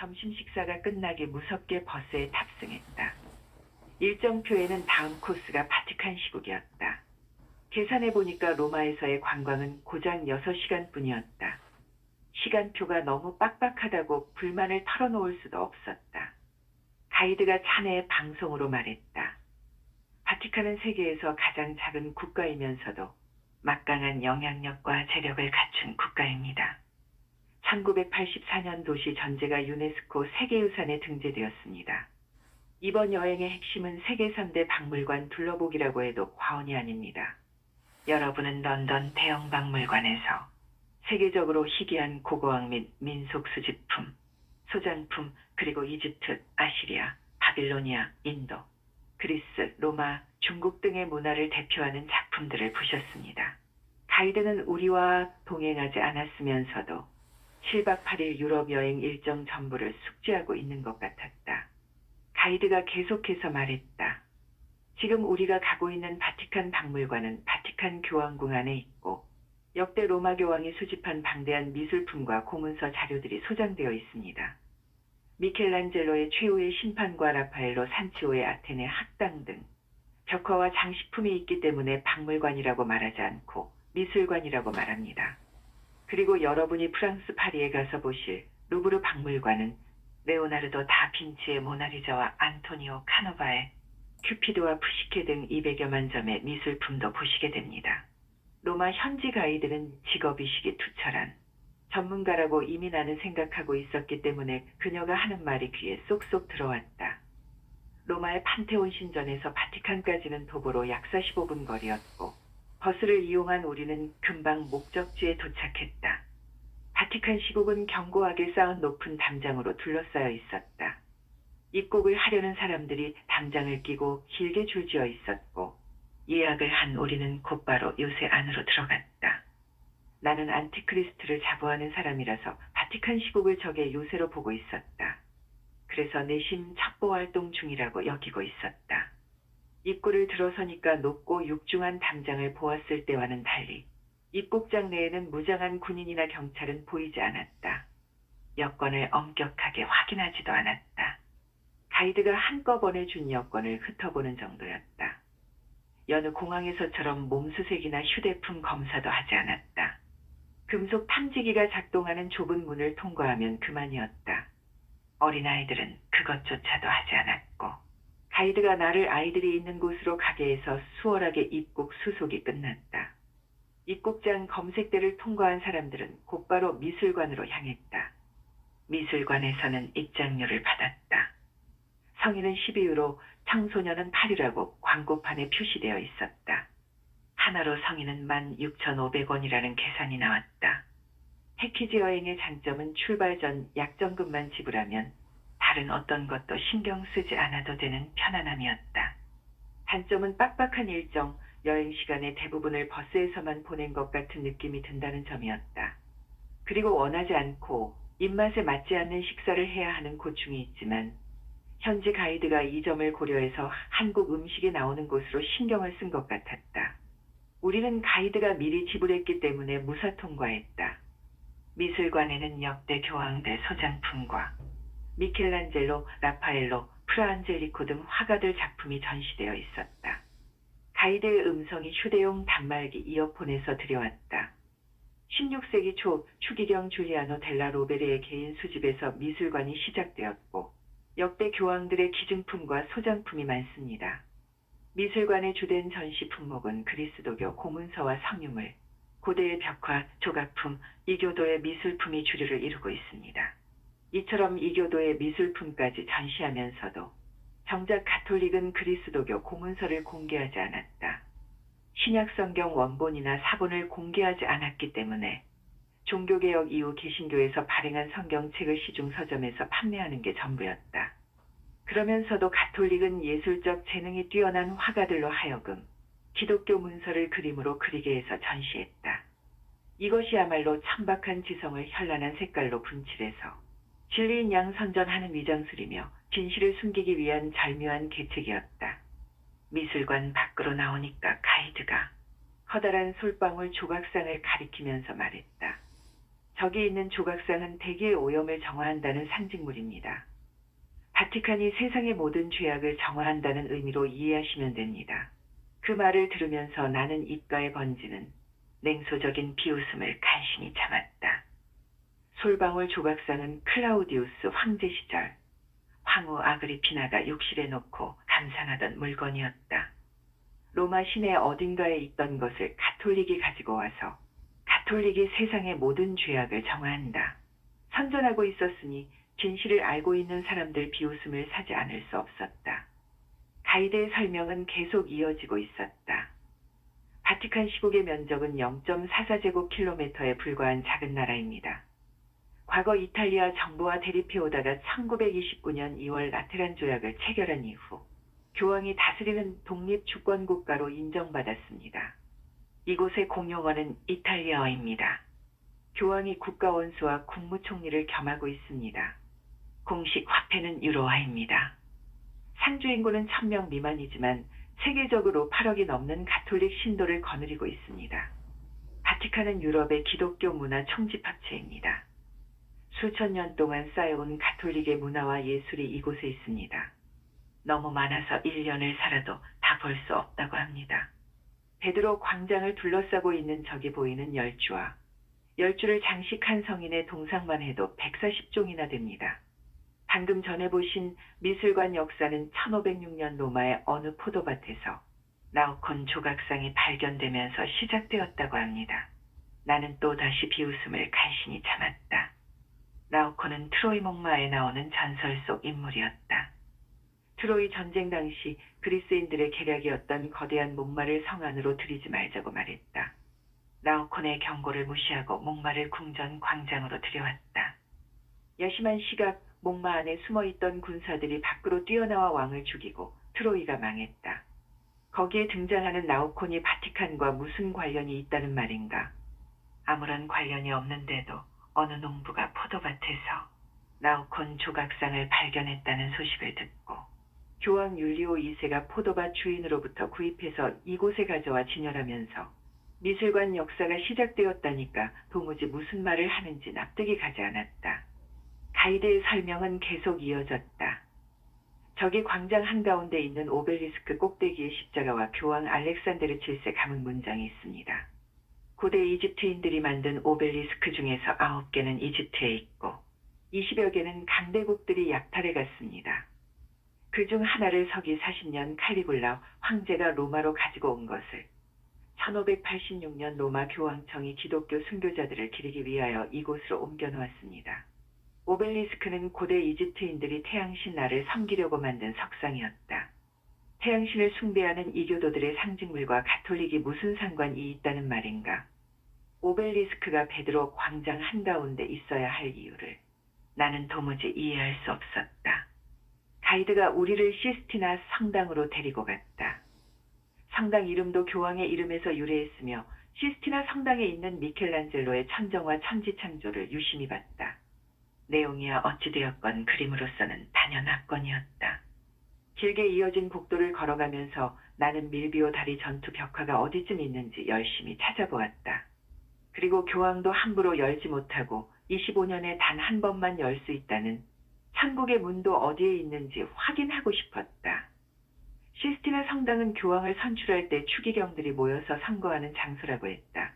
점심 식사가 끝나기 무섭게 버스에 탑승했다. 일정표에는 다음 코스가 바티칸 시국이었다. 계산해보니까 로마에서의 관광은 고작 6시간뿐이었다. 시간표가 너무 빡빡하다고 불만을 털어놓을 수도 없었다. 가이드가 차내에 방송으로 말했다. 바티칸은 세계에서 가장 작은 국가이면서도 막강한 영향력과 재력을 갖춘 국가입니다. 1984년 도시 전체가 유네스코 세계유산에 등재되었습니다. 이번 여행의 핵심은 세계 3대 박물관 둘러보기라고 해도 과언이 아닙니다. 여러분은 런던 대형박물관에서 세계적으로 희귀한 고고학 및 민속 수집품, 소장품, 그리고 이집트, 아시리아, 바빌로니아, 인도, 그리스, 로마, 중국 등의 문화를 대표하는 작품들을 보셨습니다. 가이드는 우리와 동행하지 않았으면서도 7박 8일 유럽 여행 일정 전부를 숙지하고 있는 것 같았다. 가이드가 계속해서 말했다. 지금 우리가 가고 있는 바티칸 박물관은 바티칸 교황궁 안에 있고 역대 로마 교황이 수집한 방대한 미술품과 고문서 자료들이 소장되어 있습니다. 미켈란젤로의 최후의 심판과 라파엘로 산치오의 아테네 학당 등 벽화와 장식품이 있기 때문에 박물관이라고 말하지 않고 미술관이라고 말합니다. 그리고 여러분이 프랑스 파리에 가서 보실 루브르 박물관은 레오나르도 다빈치의 모나리자와 안토니오 카노바의 큐피드와 푸시케 등 200여만 점의 미술품도 보시게 됩니다. 로마 현지 가이드는 직업의식이 투철한 전문가라고 이미 나는 생각하고 있었기 때문에 그녀가 하는 말이 귀에 쏙쏙 들어왔다. 로마의 판테온 신전에서 바티칸까지는 도보로 약 45분 거리였고 버스를 이용한 우리는 금방 목적지에 도착했다. 바티칸 시국은 견고하게 쌓은 높은 담장으로 둘러싸여 있었다. 입국을 하려는 사람들이 담장을 끼고 길게 줄지어 있었고 예약을 한 우리는 곧바로 요새 안으로 들어갔다. 나는 안티크리스트를 자부하는 사람이라서 바티칸 시국을 적의 요새로 보고 있었다. 그래서 내심 첩보 활동 중이라고 여기고 있었다. 입구를 들어서니까 높고 육중한 담장을 보았을 때와는 달리 입국장 내에는 무장한 군인이나 경찰은 보이지 않았다. 여권을 엄격하게 확인하지도 않았다. 가이드가 한꺼번에 준 여권을 흩어보는 정도였다. 여느 공항에서처럼 몸수색이나 휴대폰 검사도 하지 않았다. 금속 탐지기가 작동하는 좁은 문을 통과하면 그만이었다. 어린아이들은 그것조차도 하지 않았고 가이드가 나를 아이들이 있는 곳으로 가게 해서 수월하게 입국 수속이 끝났다. 입국장 검색대를 통과한 사람들은 곧바로 미술관으로 향했다. 미술관에서는 입장료를 받았다. 성인은 12유로, 청소년은 8유라고 광고판에 표시되어 있었다. 하나로 성인은 16,500원이라는 계산이 나왔다. 패키지 여행의 장점은 출발 전 약정금만 지불하면 다른 어떤 것도 신경 쓰지 않아도 되는 편안함이었다. 단점은 빡빡한 일정, 여행 시간의 대부분을 버스에서만 보낸 것 같은 느낌이 든다는 점이었다. 그리고 원하지 않고 입맛에 맞지 않는 식사를 해야 하는 고충이 있지만 현지 가이드가 이 점을 고려해서 한국 음식이 나오는 곳으로 신경을 쓴 것 같았다. 우리는 가이드가 미리 지불했기 때문에 무사 통과했다. 미술관에는 역대 교황들 소장품과 미켈란젤로, 라파엘로, 프라안젤리코 등 화가들 작품이 전시되어 있었다. 가이드의 음성이 휴대용 단말기 이어폰에서 들려왔다. 16세기 초 추기경 줄리아노 델라 로베르의 개인 수집에서 미술관이 시작되었고 역대 교황들의 기증품과 소장품이 많습니다. 미술관의 주된 전시 품목은 그리스도교 고문서와 성유물, 고대의 벽화, 조각품, 이교도의 미술품이 주류를 이루고 있습니다. 이처럼 이교도의 미술품까지 전시하면서도 정작 가톨릭은 그리스도교 고문서를 공개하지 않았다. 신약성경 원본이나 사본을 공개하지 않았기 때문에 종교개혁 이후 개신교에서 발행한 성경책을 시중 서점에서 판매하는 게 전부였다. 그러면서도 가톨릭은 예술적 재능이 뛰어난 화가들로 하여금 기독교 문서를 그림으로 그리게 해서 전시했다. 이것이야말로 천박한 지성을 현란한 색깔로 분칠해서 진리인 양 선전하는 위장술이며 진실을 숨기기 위한 절묘한 계책이었다. 미술관 밖으로 나오니까 가이드가 커다란 솔방울 조각상을 가리키면서 말했다. 저기 있는 조각상은 대기의 오염을 정화한다는 상징물입니다. 바티칸이 세상의 모든 죄악을 정화한다는 의미로 이해하시면 됩니다. 그 말을 들으면서 나는 입가에 번지는 냉소적인 비웃음을 간신히 참았다. 솔방울 조각상은 클라우디우스 황제 시절 황후 아그리피나가 욕실에 놓고 감상하던 물건이었다. 로마 시내 어딘가에 있던 것을 가톨릭이 가지고 와서 가톨릭이 세상의 모든 죄악을 정화한다. 선전하고 있었으니 진실을 알고 있는 사람들 비웃음을 사지 않을 수 없었다. 가이드의 설명은 계속 이어지고 있었다. 바티칸 시국의 면적은 0.44제곱킬로미터에 불과한 작은 나라입니다. 과거 이탈리아 정부와 대립해오다가 1929년 2월 라테란 조약을 체결한 이후 교황이 다스리는 독립주권국가로 인정받았습니다. 이곳의 공용어는 이탈리아어입니다. 교황이 국가원수와 국무총리를 겸하고 있습니다. 공식 화폐는 유로화입니다. 상주 인구는 1000명 미만이지만 세계적으로 8억이 넘는 가톨릭 신도를 거느리고 있습니다. 바티칸은 유럽의 기독교 문화 총집합체입니다. 수천 년 동안 쌓여온 가톨릭의 문화와 예술이 이곳에 있습니다. 너무 많아서 1년을 살아도 다 볼 수 없다고 합니다. 베드로 광장을 둘러싸고 있는 저기 보이는 열주와 열주를 장식한 성인의 동상만 해도 140종이나 됩니다. 방금 전에 보신 미술관 역사는 1506년 로마의 어느 포도밭에서 라오콘 조각상이 발견되면서 시작되었다고 합니다. 나는 또다시 비웃음을 간신히 참았다. 라오콘은 트로이 목마에 나오는 전설 속 인물이었다. 트로이 전쟁 당시 그리스인들의 계략이었던 거대한 목마를 성 안으로 들이지 말자고 말했다. 라오콘의 경고를 무시하고 목마를 궁전 광장으로 들여왔다. 야심한 시각 목마 안에 숨어있던 군사들이 밖으로 뛰어나와 왕을 죽이고 트로이가 망했다. 거기에 등장하는 라오콘이 바티칸과 무슨 관련이 있다는 말인가? 아무런 관련이 없는데도 어느 농부가 포도밭에서 라오콘 조각상을 발견했다는 소식을 듣고 교황 율리오 2세가 포도밭 주인으로부터 구입해서 이곳에 가져와 진열하면서 미술관 역사가 시작되었다니까 도무지 무슨 말을 하는지 납득이 가지 않았다. 가이드의 설명은 계속 이어졌다. 저기 광장 한가운데 있는 오벨리스크 꼭대기에 십자가와 교황 알렉산데르 7세 가문 문장이 있습니다. 고대 이집트인들이 만든 오벨리스크 중에서 9개는 이집트에 있고 20여 개는 강대국들이 약탈해 갔습니다. 그중 하나를 서기 40년 칼리굴라 황제가 로마로 가지고 온 것을 1586년 로마 교황청이 기독교 순교자들을 기리기 위하여 이곳으로 옮겨놓았습니다. 오벨리스크는 고대 이집트인들이 태양신 나를 섬기려고 만든 석상이었다. 태양신을 숭배하는 이교도들의 상징물과 가톨릭이 무슨 상관이 있다는 말인가? 오벨리스크가 베드로 광장 한가운데 있어야 할 이유를 나는 도무지 이해할 수 없었다. 가이드가 우리를 시스티나 성당으로 데리고 갔다. 성당 이름도 교황의 이름에서 유래했으며 시스티나 성당에 있는 미켈란젤로의 천정화 천지창조를 유심히 봤다. 내용이야 어찌되었건 그림으로서는 단연 압권이었다. 길게 이어진 복도를 걸어가면서 나는 밀비오 다리 전투 벽화가 어디쯤 있는지 열심히 찾아보았다. 그리고 교황도 함부로 열지 못하고 25년에 단 한 번만 열 수 있다는 천국의 문도 어디에 있는지 확인하고 싶었다. 시스티나 성당은 교황을 선출할 때 추기경들이 모여서 선거하는 장소라고 했다.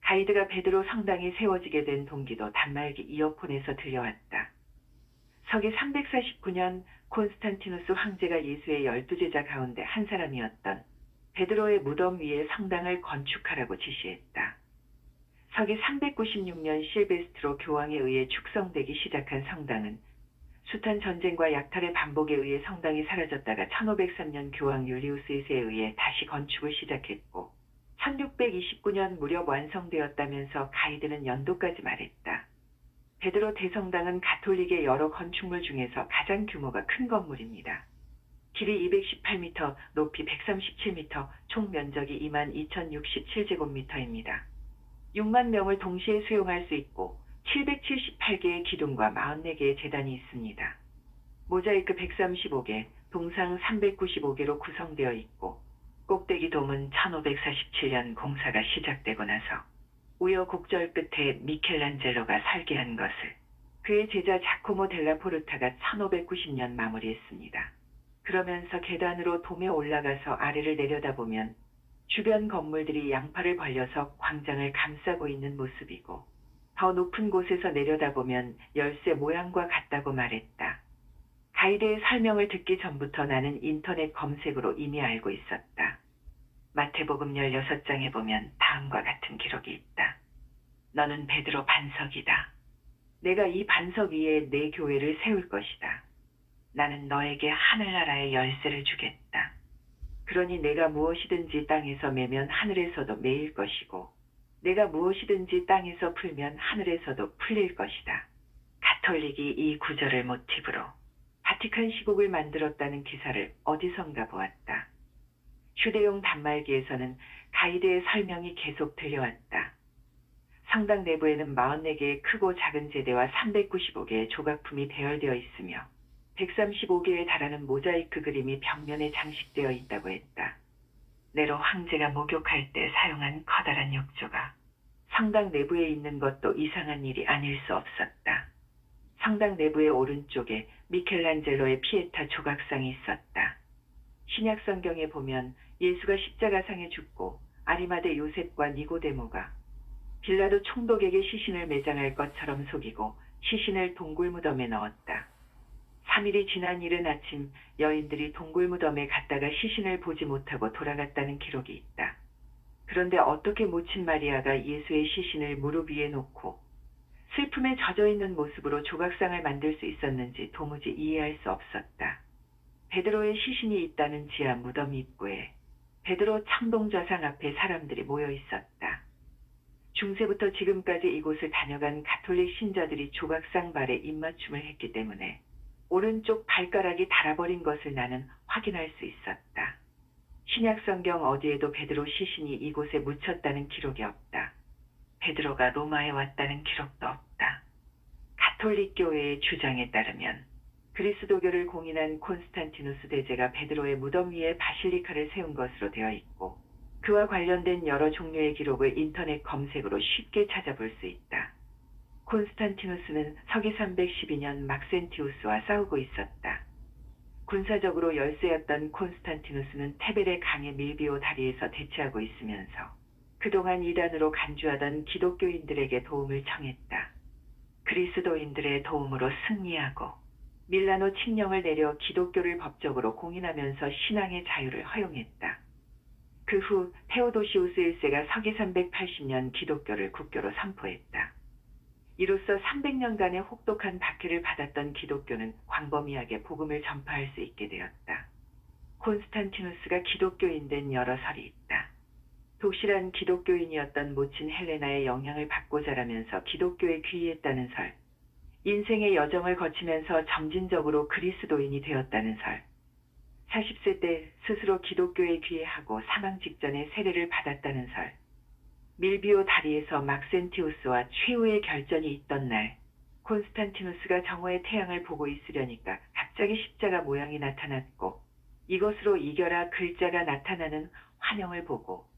가이드가 베드로 성당이 세워지게 된 동기도 단말기 이어폰에서 들려왔다. 서기 349년 콘스탄티누스 황제가 예수의 12제자 가운데 한 사람이었던 베드로의 무덤 위에 성당을 건축하라고 지시했다. 서기 396년 실베스트로 교황에 의해 축성되기 시작한 성당은 숱한 전쟁과 약탈의 반복에 의해 성당이 사라졌다가 1503년 교황 율리우스 2세에 의해 다시 건축을 시작했고 1629년 무렵 완성되었다면서 가이드는 연도까지 말했다. 베드로 대성당은 가톨릭의 여러 건축물 중에서 가장 규모가 큰 건물입니다. 길이 218m, 높이 137m, 총 면적이 22,067제곱미터입니다. 6만 명을 동시에 수용할 수 있고 778개의 기둥과 44개의 제단이 있습니다. 모자이크 135개, 동상 395개로 구성되어 있고 꼭대기 돔은 1547년 공사가 시작되고 나서 우여곡절 끝에 미켈란젤로가 설계한 것을 그의 제자 자코모 델라 포르타가 1590년 마무리했습니다. 그러면서 계단으로 돔에 올라가서 아래를 내려다보면 주변 건물들이 양팔을 벌려서 광장을 감싸고 있는 모습이고, 더 높은 곳에서 내려다보면 열쇠 모양과 같다고 말했다. 가이드의 설명을 듣기 전부터 나는 인터넷 검색으로 이미 알고 있었다. 마태복음 16장에 보면 다음과 같은 기록이 있다. 너는 베드로 반석이다. 내가 이 반석 위에 내 교회를 세울 것이다. 나는 너에게 하늘나라의 열쇠를 주겠다. 그러니 내가 무엇이든지 땅에서 매면 하늘에서도 매일 것이고, 내가 무엇이든지 땅에서 풀면 하늘에서도 풀릴 것이다. 가톨릭이 이 구절을 모티브로 바티칸 시국을 만들었다는 기사를 어디선가 보았다. 휴대용 단말기에서는 가이드의 설명이 계속 들려왔다. 성당 내부에는 44개의 크고 작은 제대와 395개의 조각품이 배열되어 있으며 135개에 달하는 모자이크 그림이 벽면에 장식되어 있다고 했다. 네로 황제가 목욕할 때 사용한 커다란 욕조가 성당 내부에 있는 것도 이상한 일이 아닐 수 없었다. 성당 내부의 오른쪽에 미켈란젤로의 피에타 조각상이 있었다. 신약 성경에 보면 예수가 십자가상에 죽고 아리마대 요셉과 니고데모가 빌라도 총독에게 시신을 매장할 것처럼 속이고 시신을 동굴 무덤에 넣었다. 3일이 지난 이른 아침 여인들이 동굴 무덤에 갔다가 시신을 보지 못하고 돌아갔다는 기록이 있다. 그런데 어떻게 모친 마리아가 예수의 시신을 무릎 위에 놓고 슬픔에 젖어있는 모습으로 조각상을 만들 수 있었는지 도무지 이해할 수 없었다. 베드로의 시신이 있다는 지하 무덤 입구에 베드로 창동좌상 앞에 사람들이 모여 있었다. 중세부터 지금까지 이곳을 다녀간 가톨릭 신자들이 조각상 발에 입맞춤을 했기 때문에 오른쪽 발가락이 닳아버린 것을 나는 확인할 수 있었다. 신약 성경 어디에도 베드로 시신이 이곳에 묻혔다는 기록이 없다. 베드로가 로마에 왔다는 기록도 없다. 가톨릭 교회의 주장에 따르면 그리스도교를 공인한 콘스탄티누스 대제가 베드로의 무덤 위에 바실리카를 세운 것으로 되어 있고, 그와 관련된 여러 종류의 기록을 인터넷 검색으로 쉽게 찾아볼 수 있다. 콘스탄티누스는 서기 312년 막센티우스와 싸우고 있었다. 군사적으로 열세였던 콘스탄티누스는 테벨의 강의 밀비오 다리에서 대치하고 있으면서 그동안 이단으로 간주하던 기독교인들에게 도움을 청했다. 그리스도인들의 도움으로 승리하고 밀라노 칙령을 내려 기독교를 법적으로 공인하면서 신앙의 자유를 허용했다. 그 후 테오도시우스 1세가 서기 380년 기독교를 국교로 선포했다. 이로써 300년간의 혹독한 박해를 받았던 기독교는 광범위하게 복음을 전파할 수 있게 되었다. 콘스탄티누스가 기독교인 된 여러 설이 있다. 독실한 기독교인이었던 모친 헬레나의 영향을 받고 자라면서 기독교에 귀의했다는 설, 인생의 여정을 거치면서 점진적으로 그리스도인이 되었다는 설, 40세 때 스스로 기독교에 귀의하고 사망 직전에 세례를 받았다는 설, 밀비오 다리에서 막센티우스와 최후의 결전이 있던 날, 콘스탄티누스가 정오의 태양을 보고 있으려니까 갑자기 십자가 모양이 나타났고 이것으로 이겨라 글자가 나타나는 환영을 보고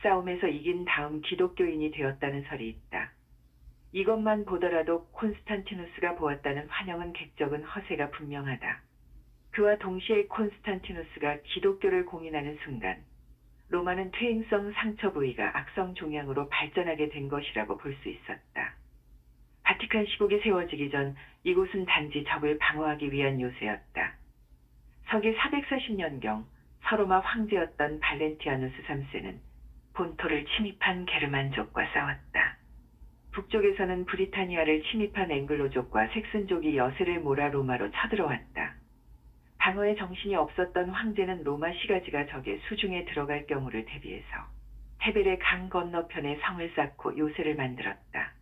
싸움에서 이긴 다음 기독교인이 되었다는 설이 있다. 이것만 보더라도 콘스탄티누스가 보았다는 환영은 객적은 허세가 분명하다. 그와 동시에 콘스탄티누스가 기독교를 공인하는 순간 로마는 퇴행성 상처 부위가 악성 종양으로 발전하게 된 것이라고 볼 수 있었다. 바티칸 시국이 세워지기 전 이곳은 단지 적을 방어하기 위한 요새였다. 서기 440년경 서로마 황제였던 발렌티아누스 3세는 본토를 침입한 게르만족과 싸웠다. 북쪽에서는 브리타니아를 침입한 앵글로족과 색슨족이 여세를 몰아 로마로 쳐들어왔다. 방어에 정신이 없었던 황제는 로마 시가지가 적의 수중에 들어갈 경우를 대비해서 테벨의 강 건너편에 성을 쌓고 요새를 만들었다.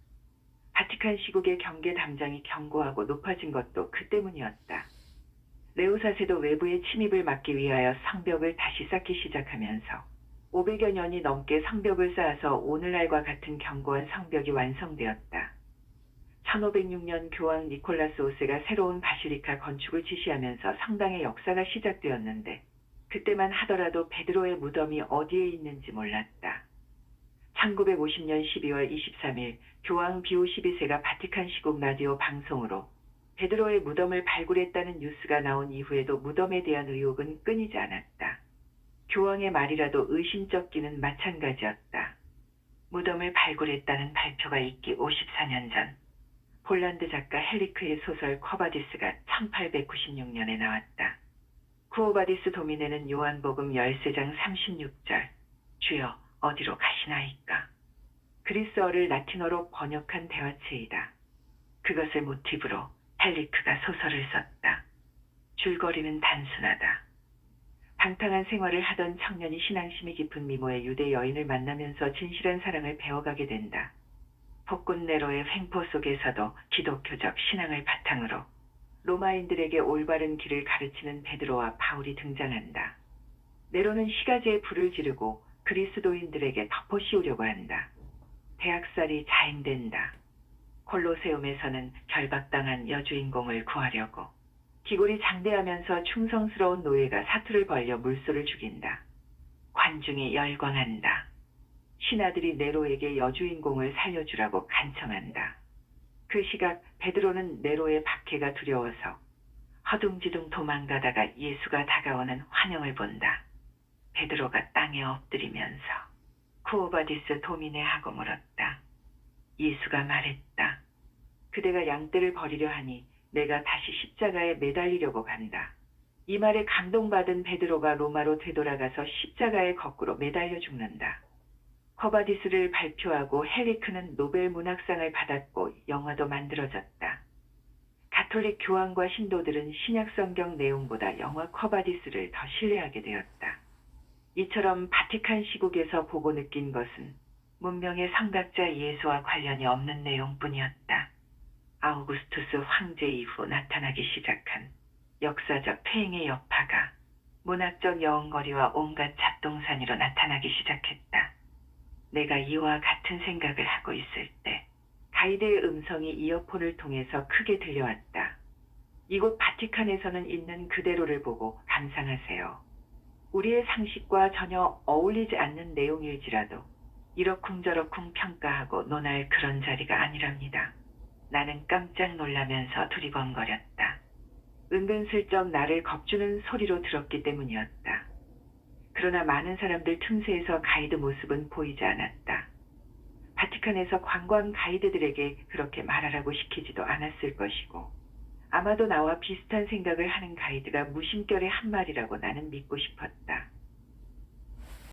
바티칸 시국의 경계 담장이 견고하고 높아진 것도 그 때문이었다. 레오 4세도 외부의 침입을 막기 위하여 성벽을 다시 쌓기 시작하면서 500여 년이 넘게 성벽을 쌓아서 오늘날과 같은 견고한 성벽이 완성되었다. 1506년 교황 니콜라스 5세가 새로운 바실리카 건축을 지시하면서 성당의 역사가 시작되었는데 그때만 하더라도 베드로의 무덤이 어디에 있는지 몰랐다. 1950년 12월 23일 교황 비오 12세가 바티칸 시국 라디오 방송으로 베드로의 무덤을 발굴했다는 뉴스가 나온 이후에도 무덤에 대한 의혹은 끊이지 않았다. 교황의 말이라도 의심쩍기는 마찬가지였다. 무덤을 발굴했다는 발표가 있기 54년 전 폴란드 작가 헬리크의 소설 쿼바디스가 1896년에 나왔다. 쿠오바디스 도미네는 요한복음 13장 36절 주여 어디로 가시나이까? 그리스어를 라틴어로 번역한 대화체이다. 그것을 모티브로 헬리크가 소설을 썼다. 줄거리는 단순하다. 방탕한 생활을 하던 청년이 신앙심이 깊은 미모의 유대 여인을 만나면서 진실한 사랑을 배워가게 된다. 폭군 네로의 횡포 속에서도 기독교적 신앙을 바탕으로 로마인들에게 올바른 길을 가르치는 베드로와 바울이 등장한다. 네로는 시가지에 불을 지르고 그리스도인들에게 덮어 씌우려고 한다. 대학살이 자행된다. 콜로세움에서는 결박당한 여주인공을 구하려고 기골이 장대하면서 충성스러운 노예가 사투를 벌려 물소를 죽인다. 관중이 열광한다. 신하들이 네로에게 여주인공을 살려주라고 간청한다. 그 시각 베드로는 네로의 박해가 두려워서 허둥지둥 도망가다가 예수가 다가오는 환영을 본다. 베드로가 땅에 엎드리면서 쿠오바디스 도미네 하고 물었다. 예수가 말했다. 그대가 양떼를 버리려 하니 내가 다시 십자가에 매달리려고 간다. 이 말에 감동받은 베드로가 로마로 되돌아가서 십자가에 거꾸로 매달려 죽는다. 쿼바디스를 발표하고 헬리크는 노벨 문학상을 받았고 영화도 만들어졌다. 가톨릭 교황과 신도들은 신약 성경 내용보다 영화 쿼바디스를 더 신뢰하게 되었다. 이처럼 바티칸 시국에서 보고 느낀 것은 문명의 성각자 예수와 관련이 없는 내용뿐이었다. 아우구스투스 황제 이후 나타나기 시작한 역사적 폐행의 여파가 문학적 여운거리와 온갖 잡동사니로 나타나기 시작했다. 내가 이와 같은 생각을 하고 있을 때 가이드의 음성이 이어폰을 통해서 크게 들려왔다. 이곳 바티칸에서는 있는 그대로를 보고 감상하세요. 우리의 상식과 전혀 어울리지 않는 내용일지라도 이러쿵저러쿵 평가하고 논할 그런 자리가 아니랍니다. 나는 깜짝 놀라면서 두리번거렸다. 은근슬쩍 나를 겁주는 소리로 들었기 때문이었다. 그러나 많은 사람들 틈새에서 가이드 모습은 보이지 않았다. 바티칸에서 관광 가이드들에게 그렇게 말하라고 시키지도 않았을 것이고 아마도 나와 비슷한 생각을 하는 가이드가 무심결의 한 말이라고 나는 믿고 싶었다.